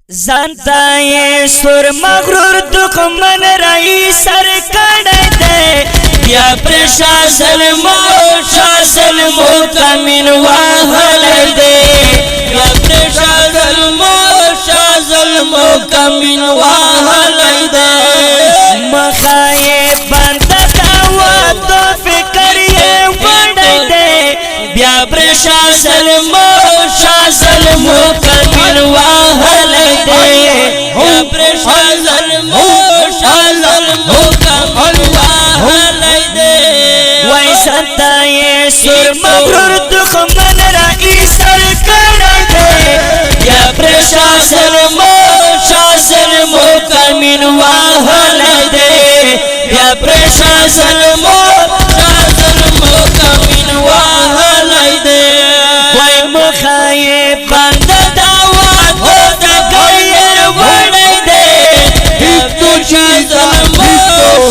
जानता ये सुर मगरूर दुश्मन रही सर कड़े दे या प्रशासन मो शासन मो कमीन वाहल दे या प्रशासन मो शासन मो कमीन वाहल दे मखाए बंद दावा तो फिकर ये बढ़ दे या प्रशासन मो शासन मो कमीन वाहल दे या प्रशासन मो शासन मो कमीन वाहल दे वैसा ये सुर मगरूर दुश्मन रही सर कड़े दे या प्रशासन मो शासन मो कमीन वाहल दे या प्रशासन मो शासन मो कमीन वाहल दे वै मुखाए बंद दावा हो गैर बढ़ दे या प्रशासन मो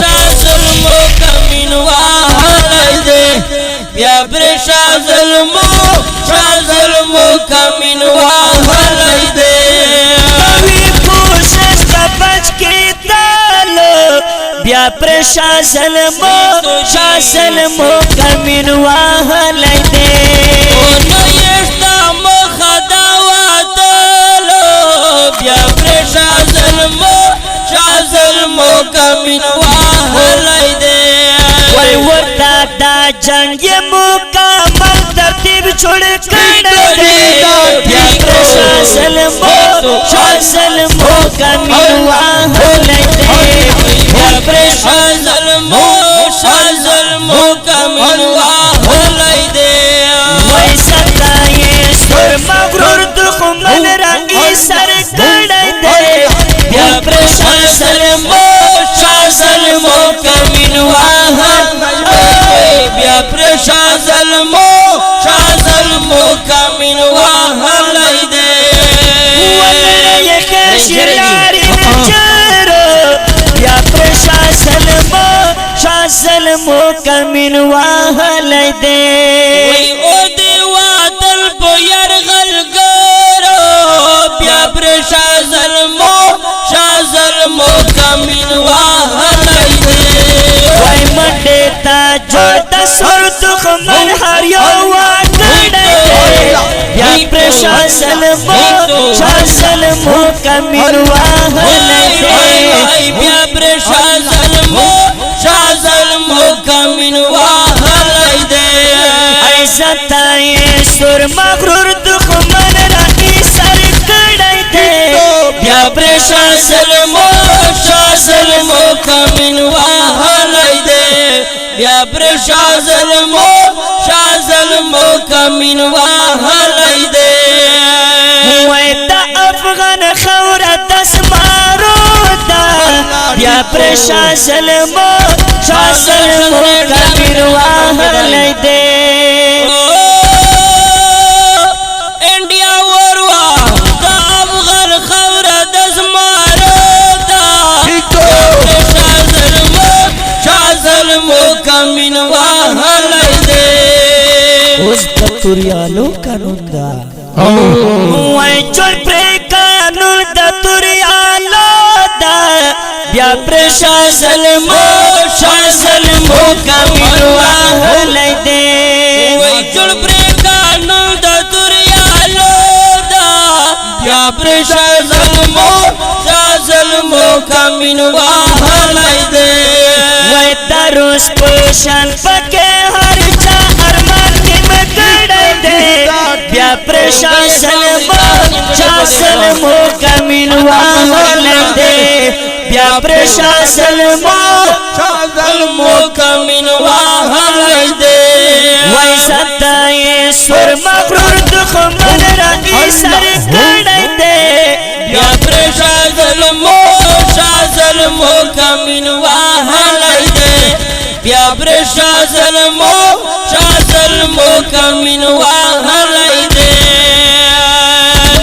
शासन मो कमीन वाहल दे या प्रशासन मो शासन मो कमीन वाहल दे या प्रशासन मो शासन मो कमीन वाहल दे नयस्ता मो खदावा तलो या प्रशासन मो शासन मो कमीन वाहल दे वही वो दादा जंग मुकम्मल तरतीब छोड़ कर दे या प्रशासन मो शासन मो कमीन वाहल दे या प्रशासन मो शासन मो कमीन वाहल दे वैसा ये सुर मगरूर दुश्मन रही सर कड़े दे या प्रशासन मो शासन मो कमीन वाहल या प्रशासन मो शासन मो कमीन वाहल दे या प्रशासन मो शासन मो कमीन वाहल दे ओ देवा दल बोयर गल गरो या प्रशासन मो शासन मो कमीन वाहल दे वै मंडेता जो दसुर दुश्मन हरियो वाकड़े दे या प्रशासन मो शासन मो कमीन वाहल दे या प्रशासन मो शासन मो कमीन वाहल दे ऐसा ये सुर मगरूर दुश्मन रही सर कड़े दे या प्रशासन मो शासन मो कमीन वाहल दे या प्रशासन मो शासन मो कमीन वाहल दे अफगान खौरा तस्मारो या प्रशासन मो शासन मो कमीन वाहल दे इंडिया वरवा अफगान खौरा तस्मारो प्रशासन मो शासन मो कमीन वाहल दे उस तुरियालो कानूनदा वै चोर प्रे कानून तुरियालो दा या प्रशासन मो शासन मो कमीन वाहल दे वै चोर प्रे कानून तुरियालो दा या प्रशासन मो शासन मो कमीन वाहल दे वै तरुस पोषण पके हर जा अरमान की मगड़े दे या प्रशासन मो शासन मो कमीन वाहल दे या प्रशासन मो शासन मो कमीन वाहल दे वैसा ये सुर मगरूर दुश्मन रही सर कड़े दे या प्रशासन मो शासन मो कमीन वाहल दे या प्रशासन मो शासन मो कमीन वाहल दे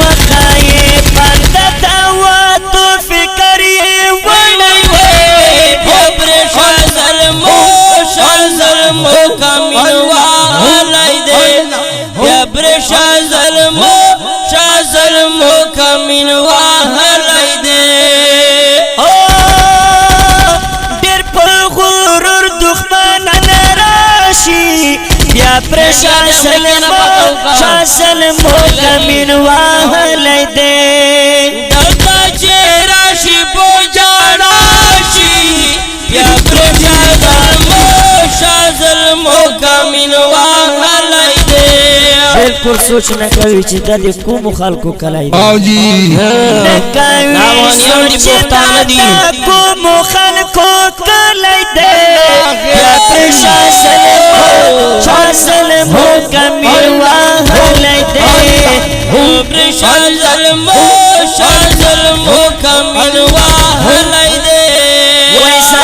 मखाए बंद दावा तो फिकर ये बढ़ दे या प्रशासन मो शासन मो कमीन वाहल दे या प्रशासन मो शासन मो कमीन वाहल بیا پرشاسل مو کمین واهلی دے دلتا چیرا شی پو جاراشی بیا پرشاسل مو کمین واهلی دے بالکل سوچ نہ کوي چې د کوم خلکو کلای دی او جی نہ کوي سوچ نہ کوم خلکو کلای دی یا شاسل مو کمین واهلی دی شاسل مو کمین واهلی دے ویسا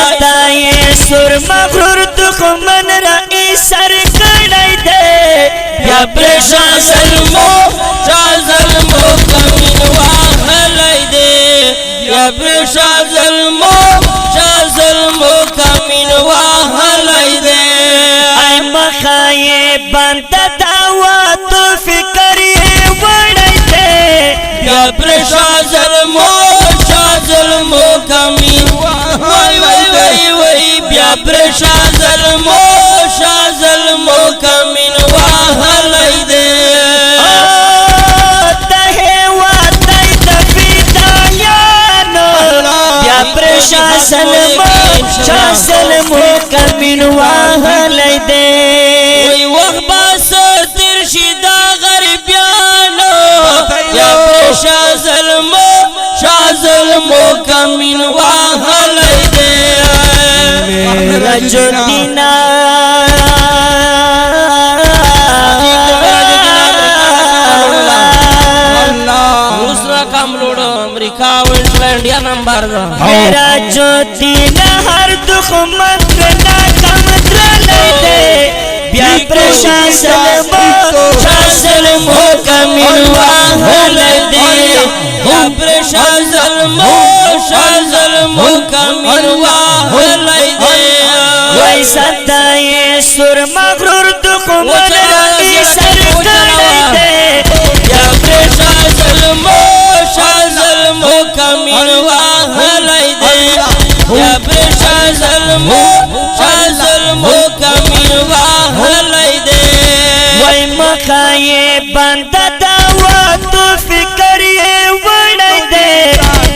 یہ سر مغرور دخمن رائی سر کڑائی دے یا شاسل مو کمین واهلی دے یا شاسل مو کمین واهلی دے اے مخائے بند دعوی تو فکر یہ وڑائی دے یا شاسل مو کمین وی بیا شاسل مو کمین واهلی دے شاسل مو کمین واهلی دے وی وقت باس ترشی دا غریبیانو یا شاسل مو کمین واهلی دے میرا جو دینا روسنا کام لوڑ امریکہ انڈیا نمبر میرا جو دینا ہر دخمن کرنا کم درلائی دے بیا شاسل مو کمین واهلی دے یا شاسل مو کمین واهلی دے ویسا دائی سر مغرور دخمن رائی سر کڑائی دے یا شاسل مو کمین واهلی دے یا شاسل مو کمین واهلی دے وی مخائے بند دعوی تو فکر یہ وڑائی دے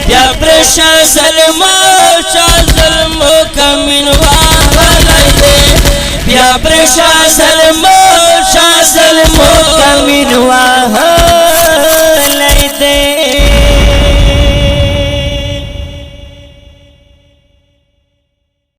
یا شاسل مو کمین واهلی دے یا شاسل مو کمین واهلی